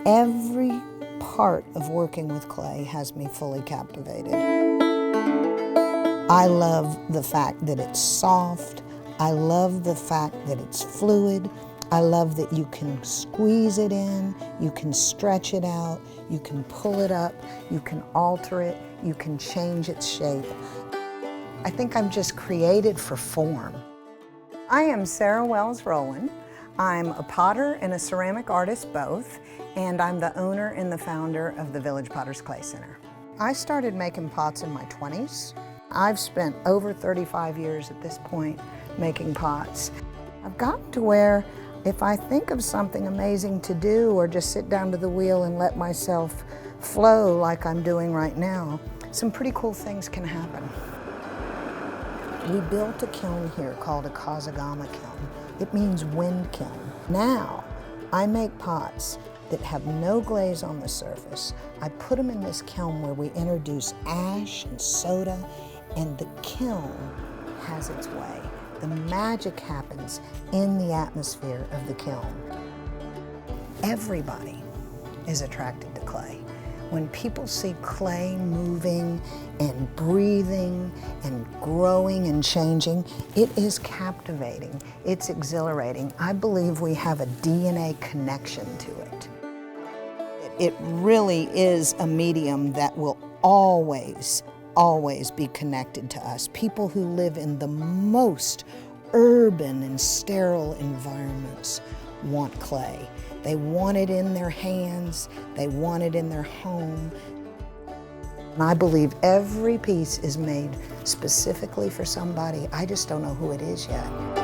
Every part of working with clay has me fully captivated. I love the fact that it's soft. I love the fact that it's fluid. I love that you can squeeze it in, you can stretch it out, you can pull it up, you can alter it, you can change its shape. I think I'm just created for form. I am Sarah Wells Rolland. I'm a potter and a ceramic artist both, and I'm the owner and the founder of the Village Potters Clay Center. I started making pots in my 20s. I've spent over 35 years at this point making pots. I've gotten to where if I think of something amazing to do or just sit down to the wheel and let myself flow like I'm doing right now, some pretty cool things can happen. We built a kiln here called a Kazagama kiln. It means wind kiln. Now, I make pots that have no glaze on the surface. I put them in this kiln where we introduce ash and soda, and the kiln has its way. The magic happens in the atmosphere of the kiln. Everybody is attracted to clay. When people see clay moving and breathing and growing and changing, it is captivating, it's exhilarating. I believe we have a DNA connection to it. It really is a medium that will always be connected to us. People who live in the most urban and sterile environments want clay. They want it in their hands, they want it in their home. And I believe every piece is made specifically for somebody. I just don't know who it is yet.